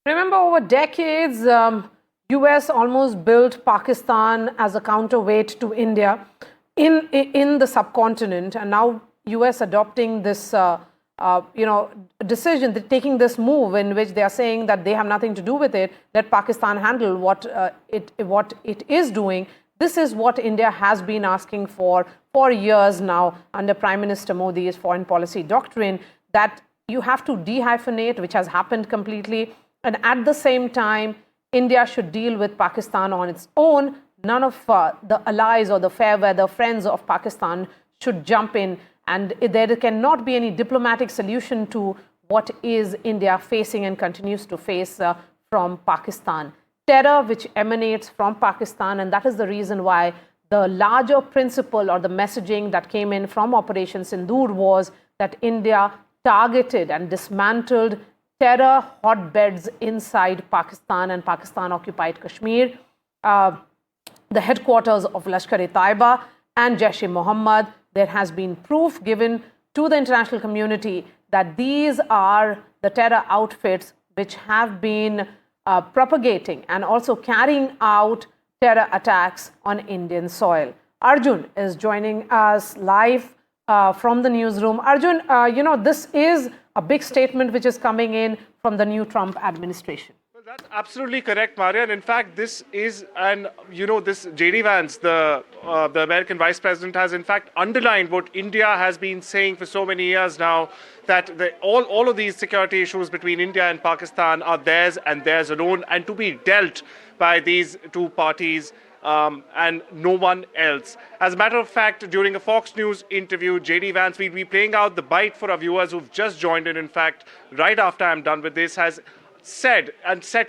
Remember, over decades, US almost built Pakistan as a counterweight to India in the subcontinent, and now US adopting this decision, taking this move in which they are saying that they have nothing to do with it, let Pakistan handle what it is doing. This is what India has been asking for years now under Prime Minister Modi's foreign policy doctrine, that you have to dehyphenate, which has happened completely, and at the same time, India should deal with Pakistan on its own. None of the allies or the fair weather friends of Pakistan should jump in, and there cannot be any diplomatic solution to what is India facing and continues to face from Pakistan. Terror which emanates from Pakistan, and that is the reason why the larger principle or the messaging that came in from Operation Sindoor was that India targeted and dismantled terror hotbeds inside Pakistan and Pakistan-occupied Kashmir, the headquarters of Lashkar-e-Taiba and Jaish-e-Mohammed. There has been proof given to the international community that these are the terror outfits which have been propagating and also carrying out terror attacks on Indian soil. Arjun is joining us live from the newsroom. Arjun, this is a big statement which is coming in from the new Trump administration. Well, that's absolutely correct, Maria. And in fact, this is, this J.D. Vance, the American Vice President, has in fact underlined what India has been saying for so many years now, that all of these security issues between India and Pakistan are theirs and theirs alone, and to be dealt by these two parties and no one else. As a matter of fact, during a Fox News interview, J.D. Vance, we'll be playing out the bite for our viewers who've just joined in fact, right after I'm done with this, has said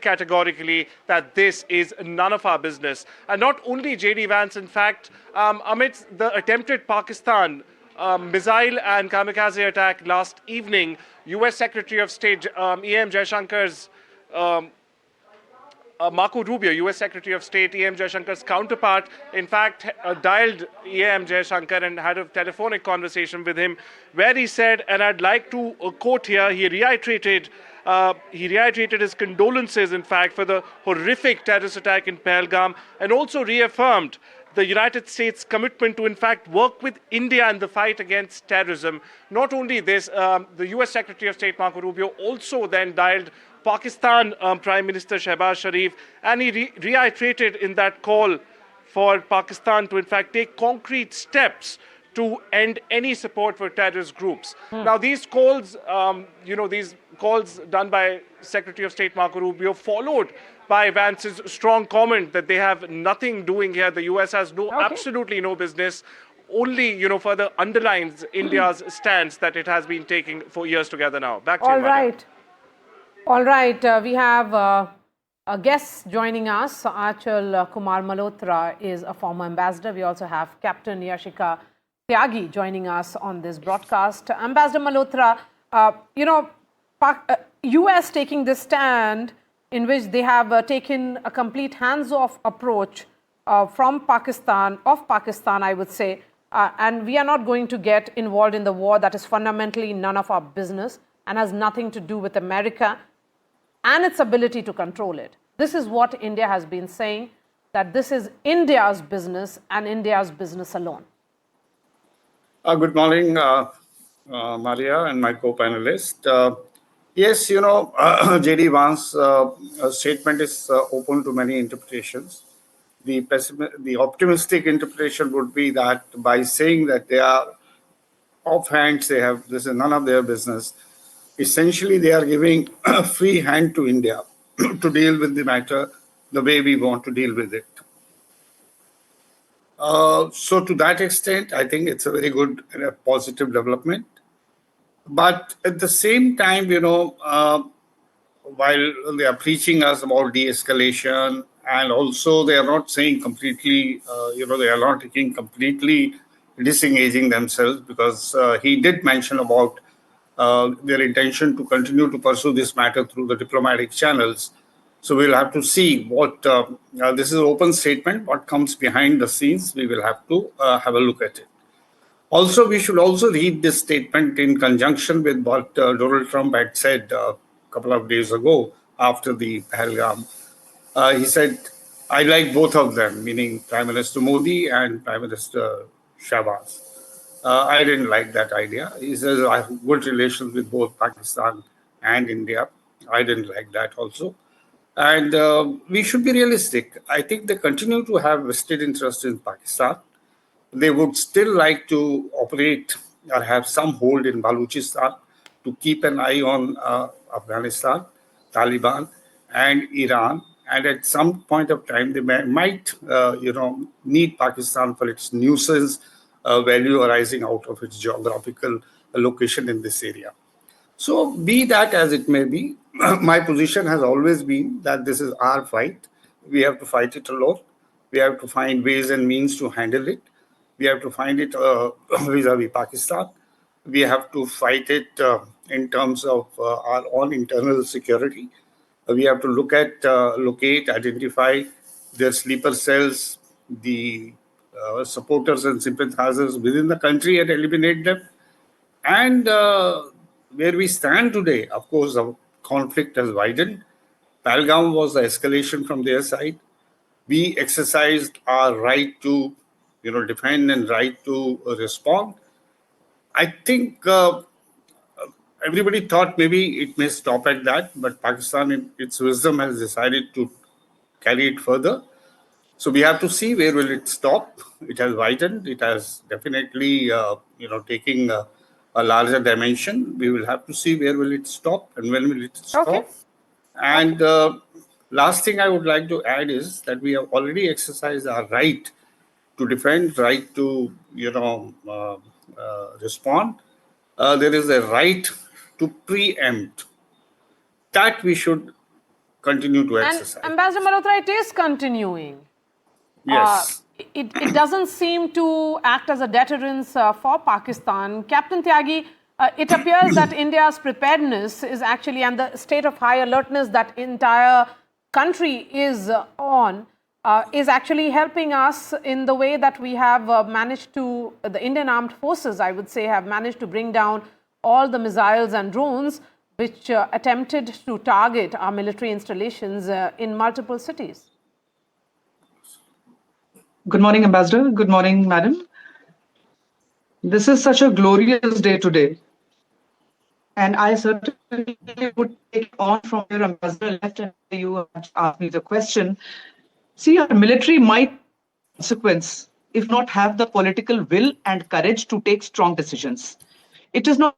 categorically that this is none of our business. And not only J.D. Vance, in fact, amidst the attempted Pakistan missile and kamikaze attack last evening, US Secretary of State E.M. Jaishankar's Marco Rubio, US Secretary of State E.M. Jaishankar's counterpart, in fact, dialed E.M. Jaishankar and had a telephonic conversation with him where he said, and I'd like to quote here, he reiterated his condolences, in fact, for the horrific terrorist attack in Pahalgam, and also reaffirmed the United States' commitment to, in fact, work with India in the fight against terrorism. Not only this, the US Secretary of State Marco Rubio also then dialed Pakistan Prime Minister Shehbaz Sharif, and he reiterated in that call for Pakistan to, in fact, take concrete steps to end any support for terrorist groups. Now, these calls, these calls done by Secretary of State Marco Rubio, followed by Vance's strong comment that they have nothing doing here. The US has absolutely no business. Only, further underlines India's stance that it has been taking for years together now. Back to you, Maria. All right. We have a guest joining us. Achal Kumar Malhotra is a former ambassador. We also have Captain Yashika Tyagi joining us on this broadcast. Ambassador Malhotra, US taking this stand in which they have taken a complete hands-off approach from Pakistan, I would say, and we are not going to get involved in the war that is fundamentally none of our business and has nothing to do with America and its ability to control it. This is what India has been saying, that this is India's business and India's business alone. Good morning, Maria and my co-panelist. Yes, J.D. Vance's statement is open to many interpretations. The optimistic interpretation would be that by saying that they are offhand, this is none of their business. Essentially, they are giving a free hand to India to deal with the matter the way we want to deal with it. So to that extent, I think it's a very good and a positive development. But at the same time, while they are preaching us about de-escalation, and also they are not saying completely, they are not taking completely disengaging themselves, because he did mention about their intention to continue to pursue this matter through the diplomatic channels. So we'll have to see what, this is an open statement, what comes behind the scenes, we will have to have a look at it. Also, we should also read this statement in conjunction with what Donald Trump had said a couple of days ago after the Pahalgam. He said, I like both of them, meaning Prime Minister Modi and Prime Minister Shahbaz. I didn't like that idea. He says, I have good relations with both Pakistan and India. I didn't like that also. And we should be realistic. I think they continue to have vested interest in Pakistan. They would still like to operate or have some hold in Balochistan to keep an eye on Afghanistan, Taliban, and Iran. And at some point of time, they might, need Pakistan for its nuisance value arising out of its geographical location in this area. So, be that as it may be, my position has always been that this is our fight. We have to fight it alone. We have to find ways and means to handle it. We have to find it vis-a-vis Pakistan. We have to fight it in terms of our own internal security. We have to look at, locate, identify their sleeper cells, the supporters and sympathizers within the country and eliminate them. And where we stand today, of course, the conflict has widened. Pahalgam was the escalation from their side. We exercised our right to, defend and right to respond. I think everybody thought maybe it may stop at that, but Pakistan, in its wisdom, has decided to carry it further. So we have to see where will it stop. It has widened. It has definitely, taking a larger dimension. We will have to see where will it stop and when will it stop. Okay. And last thing I would like to add is that we have already exercised our right to defend, right to, respond. There is a right to preempt. That we should continue to exercise. And Ambassador Malhotra, it is continuing. Yes. It doesn't seem to act as a deterrence for Pakistan. Captain Tyagi, it appears that India's preparedness is actually, and the state of high alertness that entire country is on, is actually helping us in the way that we have managed to, the Indian armed forces, I would say, have managed to bring down all the missiles and drones which attempted to target our military installations in multiple cities. Good morning, Ambassador. Good morning, Madam. This is such a glorious day today. And I certainly would take on from your Ambassador left and you asked me the question. See, our military might consequence if not have the political will and courage to take strong decisions. It is not.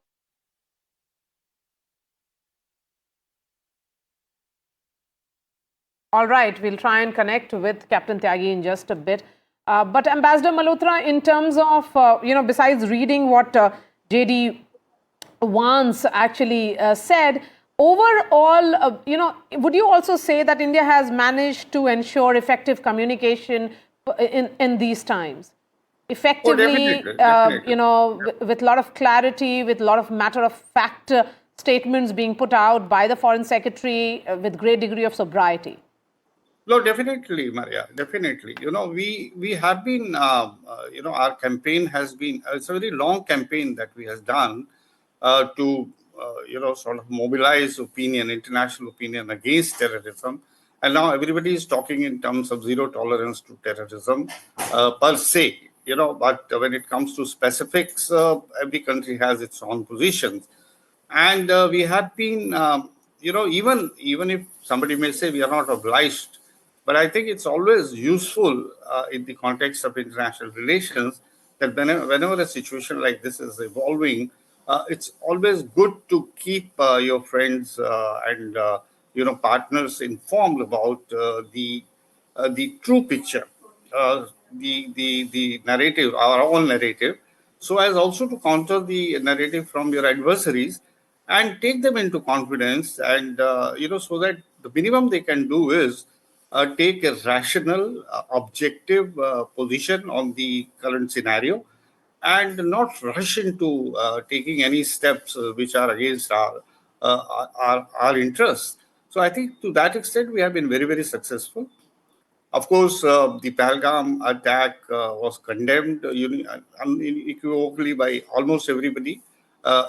All right, we'll try and connect with Captain Tyagi in just a bit. But Ambassador Malhotra, in terms of, besides reading what J.D. Vance actually said, overall, would you also say that India has managed to ensure effective communication in these times? Effectively, definitely. with a lot of clarity, with a lot of matter-of-fact statements being put out by the Foreign Secretary with great degree of sobriety. No, definitely, Maria, definitely. We have been, our campaign has been, it's a very long campaign that we have done to, sort of mobilize opinion, international opinion against terrorism. And now everybody is talking in terms of zero tolerance to terrorism per se, but when it comes to specifics, every country has its own positions. And we have been, even if somebody may say we are not obliged, but I think it's always useful in the context of international relations that whenever a situation like this is evolving, it's always good to keep your friends and partners informed about the true picture, the narrative, our own narrative, so as also to counter the narrative from your adversaries and take them into confidence, and so that the minimum they can do is take a rational, objective position on the current scenario and not rush into taking any steps which are against our interests. So I think to that extent, we have been very, very successful. Of course, the Pahalgam attack was condemned unequivocally by almost everybody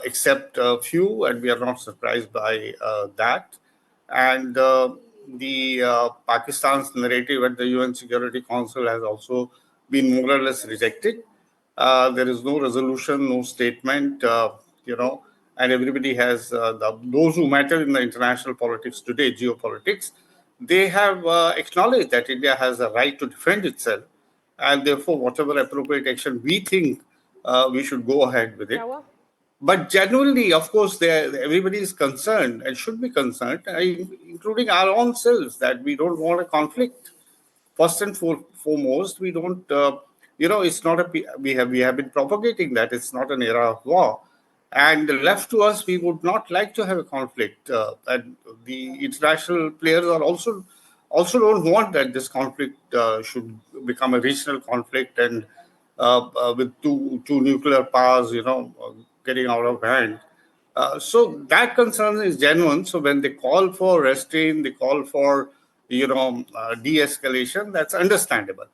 except a few, and we are not surprised by that. and Pakistan's narrative at the UN Security Council has also been more or less rejected. There is no resolution, no statement, and everybody has those who matter in the international politics today, geopolitics. They have acknowledged that India has a right to defend itself, and therefore, whatever appropriate action we think we should go ahead with it. But genuinely, of course, everybody is concerned and should be concerned, including our own selves, that we don't want a conflict. First and foremost, we don't. It's not we have been propagating that it's not an era of war, and left to us, we would not like to have a conflict. And the international players are also don't want that this conflict should become a regional conflict and with two nuclear powers, getting out of hand. So that concern is genuine. So when they call for restraint, they call for de-escalation. That's understandable.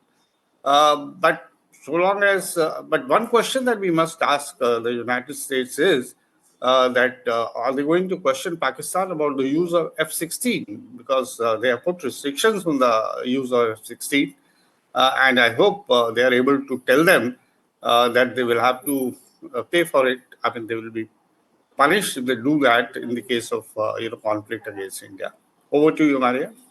But so long as, but one question that we must ask the United States is that are they going to question Pakistan about the use of F-16, because they have put restrictions on the use of F-16, and I hope they are able to tell them that they will have to pay for it. I mean, they will be punished if they do that in the case of conflict against India. Over to you, Maria.